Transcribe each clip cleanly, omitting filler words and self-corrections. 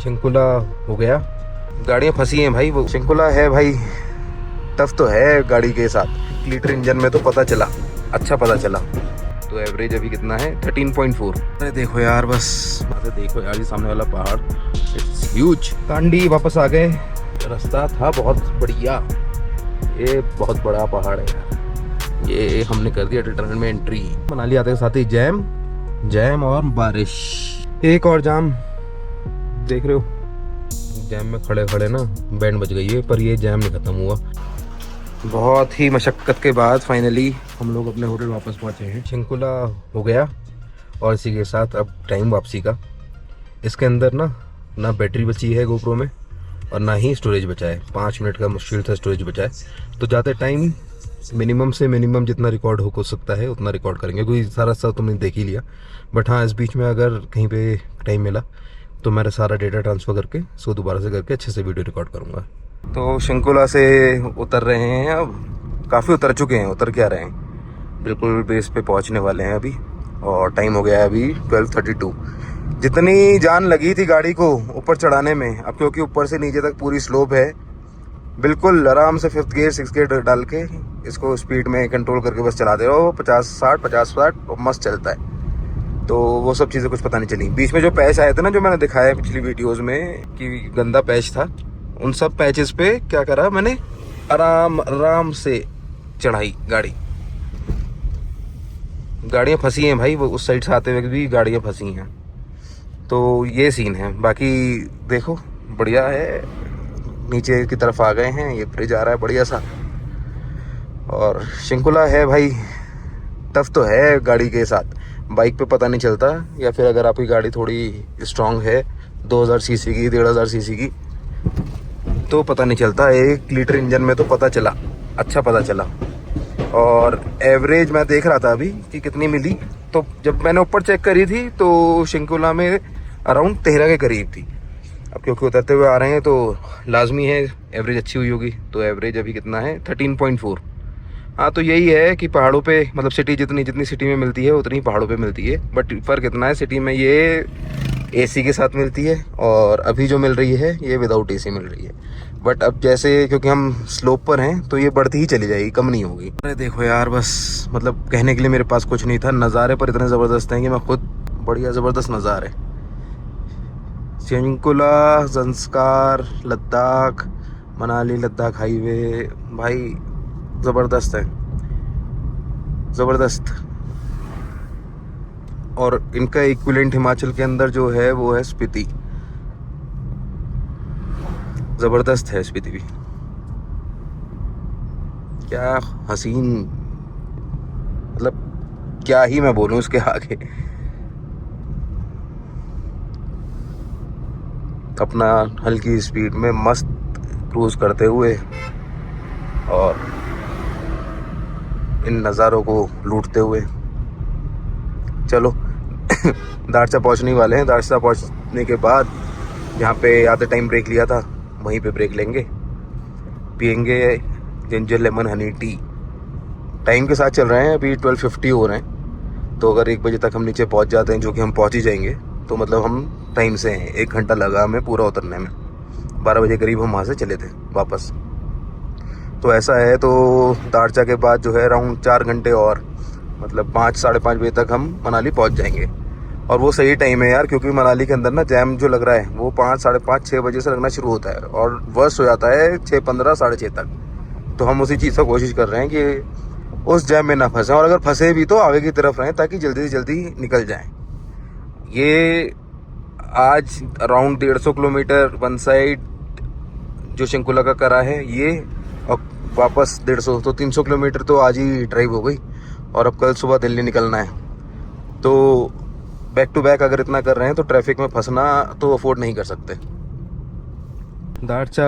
शिंकुला हो गया। गाड़ियाँ फंसी हैं भाई, वो शिंकुला है भाई, टफ तो है गाड़ी के साथ। लीटर इंजन में तो पता चला, अच्छा पता चला। तो एवरेज अभी कितना है 13.4। अरे देखो यार, बस अरे देखो यार, ये सामने वाला पहाड़ इट्स ह्यूज। कांडी वापस आ गए। रास्ता था बहुत बढ़िया, ये बहुत बड़ा पहाड़ है यार। ये हमने कर दिया टनल में एंट्री। मनाली आते के साथ ही जैम और बारिश। एक और जाम देख रहे हो, जैम में खड़े खड़े ना बैंड बज गई है, पर ये जैम नहीं खत्म हुआ। बहुत ही मशक्क़त के बाद फाइनली हम लोग अपने होटल वापस पहुंचे हैं। शिंकुला हो गया और इसी के साथ अब टाइम वापसी का। इसके अंदर ना बैटरी बची है गोप्रो में और ना ही स्टोरेज बचा है। 5 मिनट का मुश्किल था स्टोरेज बचा है। तो जाते टाइम मिनिमम से मिनिमम जितना रिकॉर्ड हो सकता है उतना रिकॉर्ड करेंगे, क्योंकि सारा सब तुमने देख ही लिया। बट हाँ, इस बीच में अगर कहीं पे टाइम मिला तो मेरा सारा डेटा ट्रांसफ़र करके इसको दोबारा से करके अच्छे से वीडियो रिकॉर्ड करूँगा। तो शिंकुला से उतर रहे हैं, अब काफ़ी उतर चुके हैं, उतर क्या रहे हैं, बिल्कुल बेस पे पहुंचने वाले हैं अभी। और टाइम हो गया है अभी 12:32। जितनी जान लगी थी गाड़ी को ऊपर चढ़ाने में, अब क्योंकि ऊपर से नीचे तक पूरी स्लोप है, बिल्कुल आराम से 5th गियर 6th गियर डाल के इसको स्पीड में कंट्रोल करके बस चलाते रहो। 50-60 मस्त चलता है। तो वो सब चीज़ें कुछ पता नहीं चली। बीच में जो पैच आए थे ना, जो मैंने दिखाया पिछली वीडियोज़ में कि गंदा पैच था, उन सब पैचेस पे क्या करा मैंने, आराम से चढ़ाई गाड़ी। गाड़ियाँ फंसी हैं भाई, वो उस साइड से आते हुए भी गाड़ियाँ फंसी हैं। तो ये सीन है। बाकी देखो बढ़िया है। नीचे की तरफ आ गए हैं, ये ब्रिज आ रहा है बढ़िया सा। और शिंकुला है भाई, टफ तो है गाड़ी के साथ। बाइक पे पता नहीं चलता, या फिर अगर आपकी गाड़ी थोड़ी स्ट्रांग है 2000 सीसी की 1500 सीसी की, तो पता नहीं चलता। 1 लीटर इंजन में तो पता चला, अच्छा पता चला। और एवरेज मैं देख रहा था अभी कि कितनी मिली, तो जब मैंने ऊपर चेक करी थी तो शिंकुला में अराउंड 13 के करीब थी। अब क्योंकि उतरते हुए आ रहे हैं तो लाजमी है एवरेज अच्छी हुई होगी। तो एवरेज अभी कितना है 13.4। हाँ, तो यही है कि पहाड़ों पे मतलब सिटी जितनी सिटी में मिलती है उतनी पहाड़ों पे मिलती है। बट फ़र्क इतना है, सिटी में ये एसी के साथ मिलती है और अभी जो मिल रही है ये विदाउट एसी मिल रही है। बट अब जैसे क्योंकि हम स्लोप पर हैं तो ये बढ़ती ही चली जाएगी, कम नहीं होगी। अरे देखो यार, बस मतलब कहने के लिए मेरे पास कुछ नहीं था। नज़ारे पर इतने ज़बरदस्त हैं कि मैं खुद बढ़िया ज़बरदस्त नज़ारे। शिंकुला, ज़ंस्कार, लद्दाख, मनाली लद्दाख हाईवे भाई ज़बरदस्त है, ज़बरदस्त। और इनका इक्विवेलेंट हिमाचल के अंदर जो है वो है स्पीति। ज़बरदस्त है स्पीति भी। क्या हसीन, मतलब क्या ही मैं बोलूँ इसके आगे। अपना हल्की स्पीड में मस्त क्रूज करते हुए और इन नज़ारों को लूटते हुए चलो दारचा पहुंचने वाले हैं। दारचा पहुंचने के बाद यहाँ पे आते टाइम ब्रेक लिया था, वहीं पे ब्रेक लेंगे, पियेंगे ginger lemon Honey T. Time के साथ चल रहे हैं, अभी 12:50 हो रहे हैं। तो अगर 1 बजे तक हम नीचे पहुंच जाते हैं, जो कि हम पहुंच ही जाएंगे, तो मतलब हम टाइम से हैं। 1 घंटा लगा हमें पूरा उतरने में। 12 बजे करीब हम वहाँ से चले थे वापस। तो ऐसा है। तो दारचा के बाद जो है अराउंड 4 घंटे और, मतलब 5-5:30 बजे तक हम मनाली पहुंच जाएंगे। और वो सही टाइम है यार, क्योंकि मनाली के अंदर ना जैम जो लग रहा है वो 5-5:30-6 बजे से लगना शुरू होता है और वर्स्ट हो जाता है 6:15 6:30 तक। तो हम उसी चीज़ का कोशिश कर रहे हैं कि उस जैम में ना फंसें, और अगर फंसे भी तो आगे की तरफ रहें ताकि जल्दी से जल्दी निकल जाएं। ये आज अराउंड 150 किलोमीटर वन साइड जो शिंकुला का करा है ये, और वापस 150, तो 300 किलोमीटर तो आज ही ड्राइव हो गई। और अब कल सुबह दिल्ली निकलना है। तो बैक टू बैक अगर इतना कर रहे हैं तो ट्रैफिक में फंसना तो अफोर्ड नहीं कर सकते। दारचा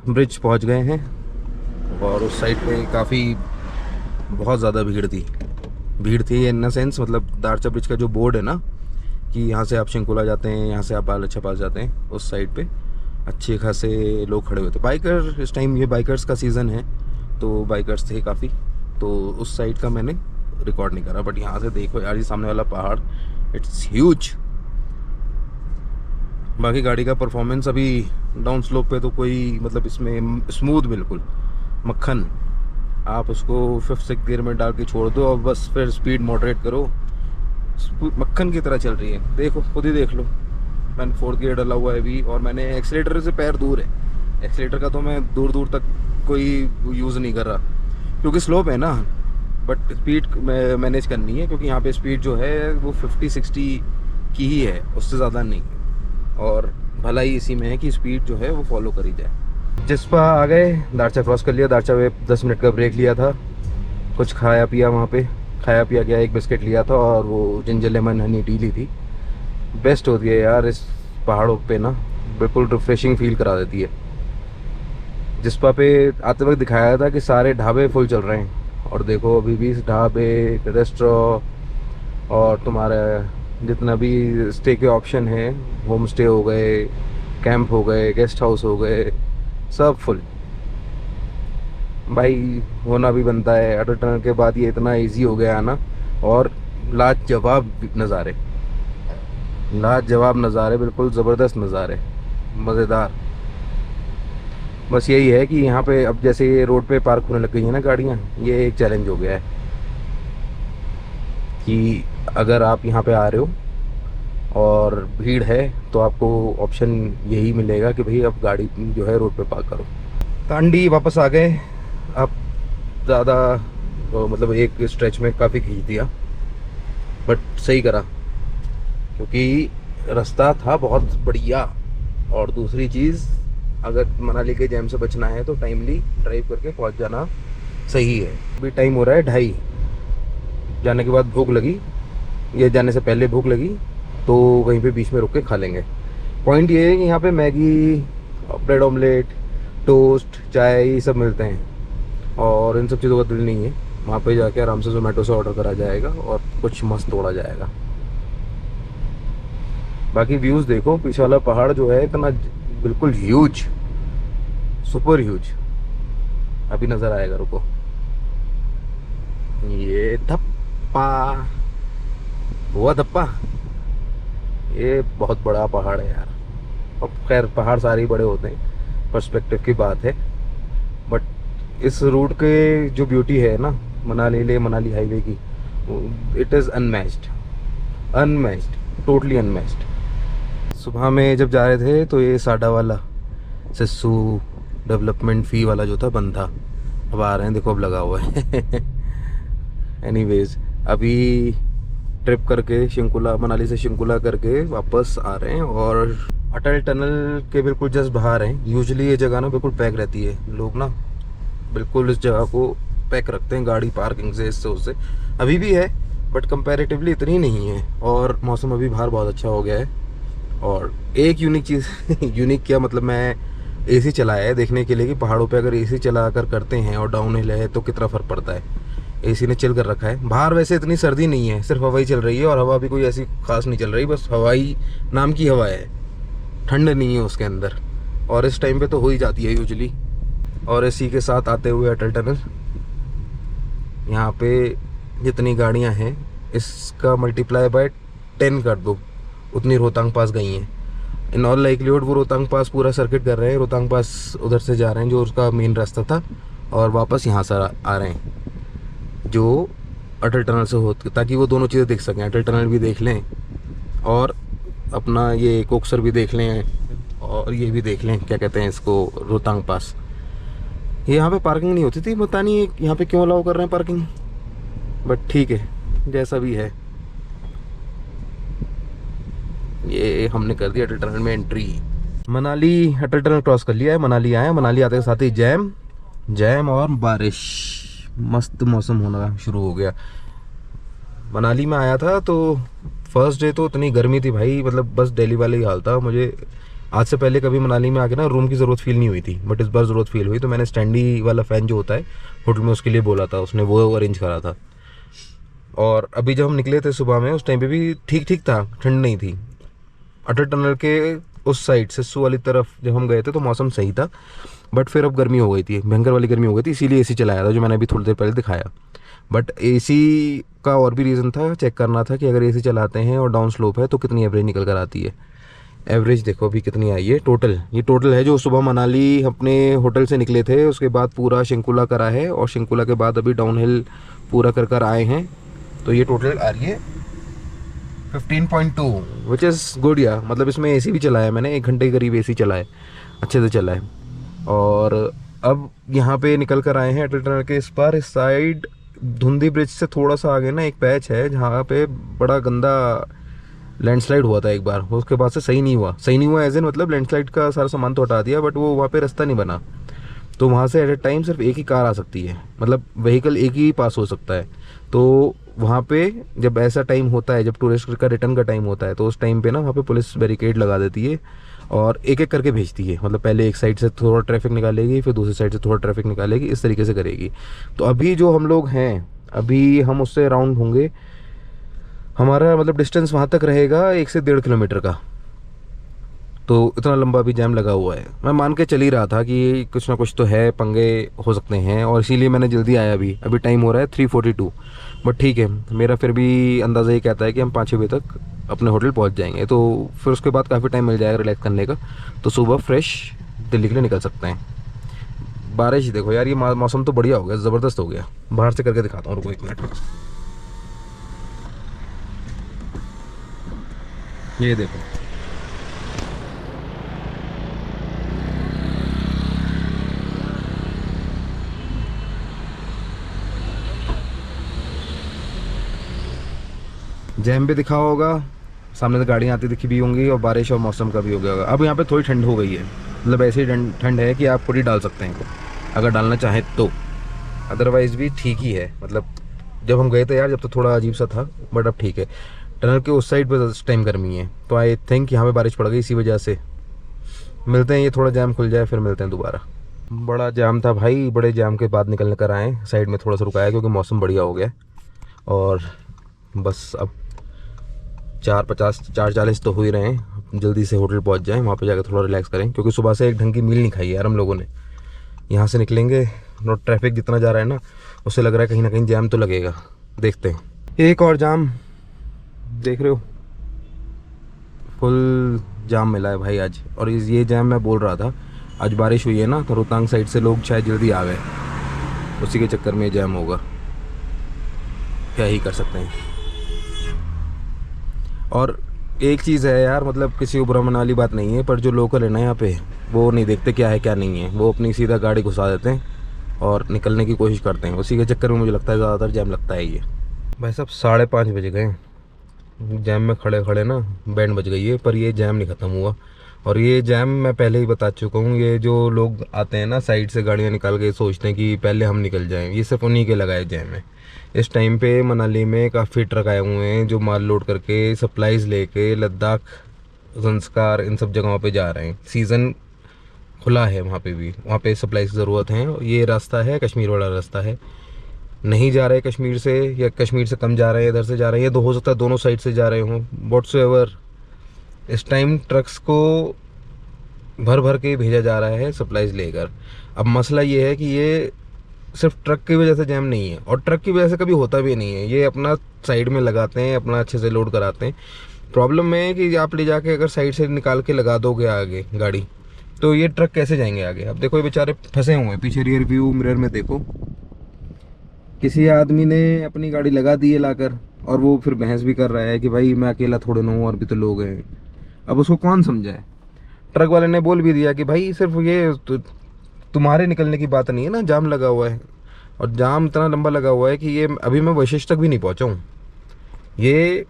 ब्रिज पहुंच गए हैं और उस साइड पे काफ़ी बहुत ज़्यादा भीड़ थी इन द सेंस, मतलब दारचा ब्रिज का जो बोर्ड है ना कि यहाँ से आप शिंकुला जाते हैं, यहाँ से आप बालच्छा पास जाते हैं, उस साइड पे अच्छे खासे लोग खड़े हुए थे। बाइकर, इस टाइम ये बाइकर्स का सीज़न है तो बाइकर्स थे काफ़ी। तो उस साइड का मैंने रिकॉर्ड नहीं करा। बट यहाँ से देखो यार, ये सामने वाला पहाड़ इट्स ह्यूज। बाकी गाड़ी का परफॉर्मेंस अभी डाउन स्लोप पे तो कोई मतलब इसमें स्मूथ बिल्कुल मक्खन। आप उसको 5th-6th गियर में डाल के छोड़ दो और बस फिर स्पीड मॉडरेट करो, मक्खन की तरह चल रही है। देखो खुद ही देख लो, मैंने 4th गियर डाला हुआ है अभी और मैंने एक्सीलेटर से पैर दूर है। एक्सीलेटर का तो मैं दूर दूर तक कोई यूज़ नहीं कर रहा क्योंकि स्लोप है ना, बट स्पीड मैनेज करनी है क्योंकि यहाँ पे स्पीड जो है वो 50-60 की ही है, उससे ज़्यादा नहीं। और भलाई इसी में है कि स्पीड जो है वो फॉलो करी जाए। जिस्पा आ गए, दारचा क्रॉस कर लिया। दारचा पे 10 मिनट का ब्रेक लिया था, कुछ खाया पिया वहाँ पे, खाया पिया गया, एक बिस्किट लिया था और वो जिंजर लेमन हनी टी ली थी। बेस्ट होती है यार इस पहाड़ों पे ना, बिल्कुल रिफ्रेशिंग फील करा देती है। जिस्पा पे आते वक्त दिखाया था कि सारे ढाबे फुल चल रहे हैं और देखो अभी भी ढाबे, रेस्टोरेंट और तुम्हारा जितना भी स्टे के ऑप्शन हैं, होम स्टे हो गए, कैंप हो गए, गेस्ट हाउस हो गए, सब फुल। भाई होना भी बनता है, अटल टनल के बाद ये इतना इजी हो गया है ना। और लाजवाब नज़ारे, लाजवाब नज़ारे, बिल्कुल ज़बरदस्त नज़ारे, मज़ेदार। बस यही है कि यहाँ पे अब जैसे ये रोड पे पार्क होने लग गई है ना गाड़ियाँ, ये एक चैलेंज हो गया है कि अगर आप यहाँ पे आ रहे हो और भीड़ है तो आपको ऑप्शन यही मिलेगा कि भाई अब गाड़ी जो है रोड पे पार्क करो। तांडी वापस आ गए। अब ज़्यादा मतलब एक स्ट्रेच में काफ़ी खींच दिया, बट सही करा क्योंकि रास्ता था बहुत बढ़िया। और दूसरी चीज़, अगर मनाली के जैम से बचना है तो टाइमली ड्राइव करके पहुंच जाना सही है। अभी टाइम हो रहा है 2:30, जाने के बाद भूख लगी, ये जाने से पहले भूख लगी तो कहीं पे बीच में रुक के खा लेंगे। पॉइंट ये है कि यहाँ पे मैगी, ब्रेड ऑमलेट, टोस्ट, चाय ये सब मिलते हैं और इन सब चीज़ों का दिल नहीं है। वहाँ पे जाके आराम से जोमेटो से ऑर्डर करा जाएगा और कुछ मस्त तोड़ा जाएगा। बाकी व्यूज़ देखो, पीछे वाला पहाड़ जो है इतना बिल्कुल ह्यूज, सुपर ह्यूज, अभी नज़र आएगा, रुको। ये धप्पा हुआ, धप्पा, ये बहुत बड़ा पहाड़ है यार। अब खैर पहाड़ सारे ही बड़े होते हैं, पर्सपेक्टिव की बात है। बट इस रूट के जो ब्यूटी है ना मनाली ले मनाली हाईवे की, it is unmatched, unmatched, totally unmatched. सुबह में जब जा रहे थे तो ये साडा वाला सिस्सू डेवलपमेंट फ़ी वाला जो था बंद था, अब आ रहे हैं, देखो अब लगा हुआ है। एनीवेज अभी ट्रिप करके शिंकुला, मनाली से शिंकुला करके वापस आ रहे हैं और अटल टनल के बिल्कुल जस्ट बाहर हैं। यूजुअली ये जगह ना बिल्कुल पैक रहती है, लोग ना बिल्कुल इस जगह को पैक रखते हैं गाड़ी पार्किंग से, इससे उससे। अभी भी है बट कंपैरेटिवली इतनी नहीं है और मौसम अभी बाहर बहुत अच्छा हो गया है। और एक यूनिक चीज़ यूनिक क्या मतलब, मैं एसी चलाया है देखने के लिए कि पहाड़ों पे अगर एसी चला कर करते हैं और डाउन हिल है तो कितना फ़र्क पड़ता है। एसी ने चिल कर रखा है। बाहर वैसे इतनी सर्दी नहीं है, सिर्फ हवा ही चल रही है और हवा भी कोई ऐसी खास नहीं चल रही, बस हवाई नाम की हवा है, ठंड नहीं है उसके अंदर। और इस टाइम पे तो हो ही जाती है यूजुअली। और इसी के साथ आते हुए अटल टनल, यहाँ पे जितनी गाड़ियाँ हैं इसका मल्टीप्लाई बाय 10 कर दो, उतनी रोहतांग पास गई हैं। इन ऑल लाइकलीहुड वो रोहतांग पास पूरा सर्किट कर रहे हैं, रोहतांग पास उधर से जा रहे हैं जो उसका मेन रास्ता था और वापस यहाँ से आ रहे हैं जो अटल टनल से होते, ताकि वो दोनों चीज़ें देख सकें, अटल टनल भी देख लें और अपना ये कोकसर भी देख लें और ये भी देख लें, क्या कहते हैं इसको, रोहतांग पास। ये यहाँ पे पार्किंग नहीं होती थी, पता नहीं यहाँ पे क्यों अलाउ कर रहे हैं पार्किंग, बट ठीक है जैसा भी है। ये हमने कर दिया अटल टनल में एंट्री। मनाली अटल टनल क्रॉस कर लिया है, मनाली आए। मनाली आते के साथ ही जैम और बारिश, मस्त मौसम होना शुरू हो गया। मनाली में आया था तो फर्स्ट डे तो इतनी गर्मी थी भाई, मतलब बस दिल्ली वाले ही हाल था। मुझे आज से पहले कभी मनाली में आके ना रूम की ज़रूरत फील नहीं हुई थी, बट इस बार ज़रूरत फील हुई। तो मैंने स्टैंडी वाला फ़ैन जो होता है होटल में उसके लिए बोला था, उसने वो अरेंज करा था। और अभी जब हम निकले थे सुबह में, उस टाइम पे भी ठीक ठीक था, ठंड नहीं थी। अटल टनल के उस साइड सिस्सू वाली तरफ जब हम गए थे तो मौसम सही था, बट फिर अब गर्मी हो गई थी, भयंकर वाली गर्मी हो गई थी, इसीलिए एसी चलाया था जो मैंने अभी थोड़ी देर पहले दिखाया। बट एसी का और भी रीज़न था, चेक करना था कि अगर एसी चलाते हैं और डाउन स्लोप है तो कितनी एवरेज निकल कर आती है। एवरेज देखो अभी कितनी आई है टोटल। ये टोटल है जो सुबह मनाली अपने होटल से निकले थे, उसके बाद पूरा शिंकुला करा है और शिंकुला के बाद अभी डाउनहिल पूरा कर कर आए हैं। तो ये टोटल आ रही है 15.2 विच इज़ गुड या मतलब इसमें एसी भी चलाया मैंने, 1 घंटे के करीब एसी चला है, अच्छे से चला है। और अब यहाँ पे निकल कर आए हैं अटल टनल के इस पार, इस साइड धुंधी ब्रिज से थोड़ा सा आगे ना एक पैच है जहाँ पे बड़ा गंदा लैंडस्लाइड हुआ था एक बार, उसके बाद से सही नहीं हुआ एज इन मतलब लैंडस्लाइड का सारा सामान तो हटा दिया, बट वो वहाँ पे रास्ता नहीं बना। तो वहाँ से एट ए टाइम सिर्फ एक ही कार आ सकती है, मतलब व्हीकल एक ही पास हो सकता है। तो वहाँ पे जब ऐसा टाइम होता है, जब टूरिस्ट का रिटर्न का टाइम होता है, तो उस टाइम पे ना वहाँ पे पुलिस बैरिकेड लगा देती है और एक एक करके भेजती है। मतलब पहले एक साइड से थोड़ा ट्रैफिक निकालेगी, फिर दूसरी साइड से थोड़ा ट्रैफिक निकालेगी, इस तरीके से करेगी। तो अभी जो हम लोग हैं, अभी हम उससे अराउंड होंगे, हमारा मतलब डिस्टेंस वहाँ तक रहेगा 1 से 1.5 किलोमीटर का। तो इतना लंबा भी जाम लगा हुआ है। मैं मान के चल ही रहा था कि कुछ ना कुछ तो है, पंगे हो सकते हैं, और इसीलिए मैंने जल्दी आया। अभी टाइम हो रहा है 3:42, बट ठीक है, मेरा फिर भी अंदाज़ा ये कहता है कि हम 5-6 बजे तक अपने होटल पहुंच जाएंगे। तो फिर उसके बाद काफ़ी टाइम मिल जाएगा रिलैक्स करने का, तो सुबह फ्रेश दिल्ली के लिए निकल सकते हैं। बारिश देखो यार, ये मौसम तो बढ़िया हो गया, ज़बरदस्त हो गया। बाहर से करके दिखाता हूँ, रुको 1 मिनट। ये देखो, जैम भी दिखा होगा, सामने से गाड़ियाँ आती दिखी भी होंगी, और बारिश और मौसम का भी हो गया होगा। अब यहाँ पे थोड़ी ठंड हो गई है, मतलब ऐसी ठंड है कि आप खुद ही डाल सकते हैं अगर डालना चाहें तो, अदरवाइज़ भी ठीक ही है। मतलब जब हम गए थे यार, जब तो थोड़ा अजीब सा था, बट अब ठीक है। टनल के उस साइड पर टाइम गर्मी है, तो आई थिंक यहाँ पे बारिश पड़ गई, इसी वजह से। मिलते हैं, ये थोड़ा जाम खुल जाए फिर मिलते हैं दोबारा। बड़ा जाम था भाई, बड़े जाम के बाद निकल कर आए, साइड में थोड़ा सा रुकाया क्योंकि मौसम बढ़िया हो गया। और बस अब 4:40 तो हो ही रहे हैं, जल्दी से होटल पहुंच जाएं, वहाँ पे जाकर थोड़ा रिलैक्स करें, क्योंकि सुबह से एक ढंग की मील नहीं खाई यार हम लोगों ने। यहाँ से निकलेंगे, और ट्रैफिक जितना जा रहा है ना, उससे लग रहा है कहीं ना कहीं जाम तो लगेगा, देखते हैं। एक और जाम देख रहे हो, फुल जाम मिला है भाई आज। और ये जाम मैं बोल रहा था, आज बारिश हुई है ना, तो रोहतांग साइड से लोग शायद जल्दी आ गए, उसी के चक्कर में जाम होगा, क्या ही कर सकते हैं। और एक चीज़ है यार, मतलब किसी को बुरा मनाने वाली बात नहीं है, पर जो लोकल है ना यहाँ पे, वो नहीं देखते क्या है क्या नहीं है, वो अपनी सीधा गाड़ी घुसा देते हैं और निकलने की कोशिश करते हैं। उसी के चक्कर में मुझे लगता है ज़्यादातर जाम लगता है। ये भाई साहब 5:30 बज गए, जैम में खड़े खड़े ना बैंड बज गई है, पर ये जैम नहीं ख़त्म हुआ। और ये जैम मैं पहले ही बता चुका हूँ, ये जो लोग आते हैं ना साइड से गाड़ियाँ निकाल के, सोचते हैं कि पहले हम निकल जाएं, ये सिर्फ उन्हीं के लगाए जैम है। इस टाइम पे मनाली में काफ़ी ट्रक आए हुए हैं जो माल लोड करके सप्लाईज़ लेके लद्दाख, संस्कार, इन सब जगहों पे जा रहे हैं। सीज़न खुला है वहाँ पे भी, वहाँ पे सप्लाईज़ की ज़रूरत है। ये रास्ता है कश्मीर वाला रास्ता है, नहीं जा रहे कश्मीर से, या कश्मीर से कम जा रहे हैं, इधर से जा रहे हैं, ये तो हो सकता है दोनों साइड से जा रहे हों, व्हाट्सएवर। इस टाइम ट्रक्स को भर भर के भेजा जा रहा है सप्लाईज लेकर। अब मसला ये है कि ये सिर्फ ट्रक की वजह से जैम नहीं है, और ट्रक की वजह से कभी होता भी नहीं है, ये अपना साइड में लगाते हैं, अपना अच्छे से लोड कराते हैं। प्रॉब्लम में है कि आप ले जाके अगर साइड से निकाल के लगा दोगे आगे गाड़ी, तो ये ट्रक कैसे जाएंगे आगे। अब देखो ये बेचारे फंसे हुए हैं, पीछे रियर व्यू मिरर में देखो, किसी आदमी ने अपनी गाड़ी लगा दी है लाकर, और वो फिर बहस भी कर रहा है कि भाई मैं अकेला थोड़े ना हूँ, और भी तो लोग हैं। अब उसको कौन समझाए। ट्रक वाले ने बोल भी दिया कि भाई सिर्फ ये तुम्हारे निकलने की बात नहीं है ना, जाम लगा हुआ है, और जाम इतना लंबा लगा हुआ है कि ये अभी मैं वशिष्ठ तक भी नहीं पहुँचा हूँ। ये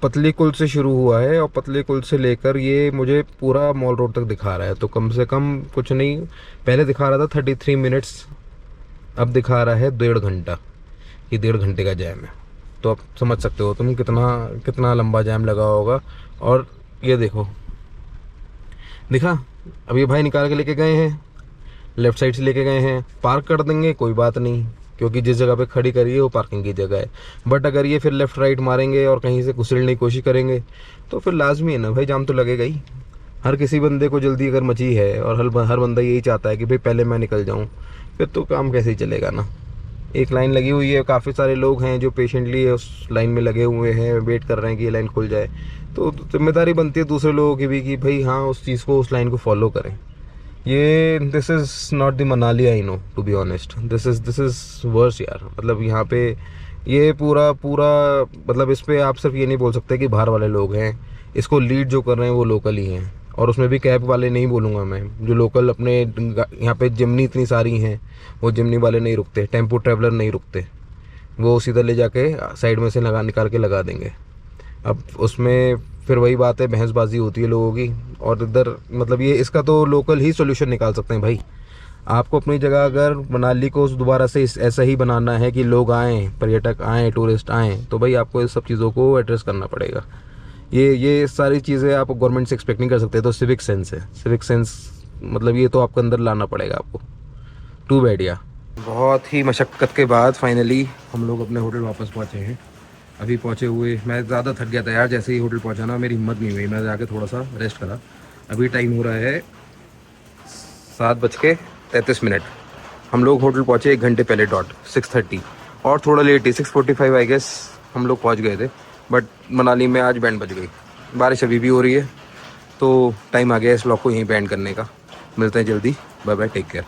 पतली कुल से शुरू हुआ है, और पतली कुल से लेकर ये मुझे पूरा मॉल रोड तक दिखा रहा है। तो कम से कम कुछ नहीं, पहले दिखा रहा था 33 मिनट्स, अब दिखा रहा है 1.5 घंटा, ये 1.5 घंटे का जैम है। तो आप समझ सकते हो तुम कितना लंबा जैम लगा होगा। और ये देखो, दिखा, अब ये भाई निकाल के लेके गए हैं, लेफ़्ट साइड से लेके गए हैं, पार्क कर देंगे कोई बात नहीं, क्योंकि जिस जगह पे खड़ी करी है वो पार्किंग की जगह है। बट अगर ये फिर लेफ़्ट राइट मारेंगे और कहीं से घुसड़ने की कोशिश करेंगे, तो फिर लाजमी है ना भाई, जाम तो लगेगा ही। हर किसी बंदे को जल्दी अगर मची है, और हर बंदा यही चाहता है कि भाई पहले मैं निकल जाऊँ, फिर तो काम कैसे ही चलेगा ना। एक लाइन लगी हुई है, काफ़ी सारे लोग हैं जो पेशेंटली उस लाइन में लगे हुए हैं, वेट कर रहे हैं कि ये लाइन खुल जाए। तो जिम्मेदारी बनती है दूसरे लोगों की भी कि भाई हाँ उस चीज़ को, उस लाइन को फॉलो करें। ये this is not the Manali I know, to be honest, this is worse यार। मतलब यहाँ पे ये पूरा मतलब इस पे आप सिर्फ ये नहीं बोल सकते कि बाहर वाले लोग हैं, इसको लीड जो कर रहे हैं वो लोकल ही हैं। और उसमें भी कैब वाले नहीं बोलूँगा मैं, जो लोकल अपने यहाँ पे जिमनी इतनी सारी हैं, वो जिमनी वाले नहीं रुकते, टेम्पो ट्रैवलर नहीं रुकते, वो सीधा ले जाके साइड में से निकाल के लगा देंगे। अब उसमें फिर वही बात है, बहसबाजी होती है लोगों की। और इधर मतलब ये इसका तो लोकल ही सोल्यूशन निकाल सकते हैं भाई। आपको अपनी जगह अगर मनाली को दोबारा से ऐसा ही बनाना है कि लोग आएँ, पर्यटक आएँ, टूरिस्ट आएँ, तो भाई आपको इस सब चीज़ों को एड्रेस करना पड़ेगा। ये सारी चीज़ें आप गवर्नमेंट से एक्सपेक्ट नहीं कर सकते। तो सिविक सेंस है, सिविक सेंस मतलब ये तो आपके अंदर लाना पड़ेगा आपको। टू बैड या। बहुत ही मशक्क़त के बाद फाइनली हम लोग अपने होटल वापस पहुँचे हैं। अभी पहुँचे हुए मैं ज़्यादा थक गया था यार, जैसे ही होटल पहुँचा ना मेरी हिम्मत नहीं हुई, मैं जाके थोड़ा सा रेस्ट करा। अभी टाइम हो रहा है 7:33। हम लोग होटल पहुँचे 1 घंटे पहले डॉट, 6:30, और थोड़ा लेट ही 6:45 आई गेस हम लोग पहुँच गए थे। बट मनाली में आज बैंड बज गई, बारिश अभी भी हो रही है, तो टाइम आ गया इस व्लॉग को यहीं बैंड करने का। मिलते हैं जल्दी, बाय बाय, टेक केयर।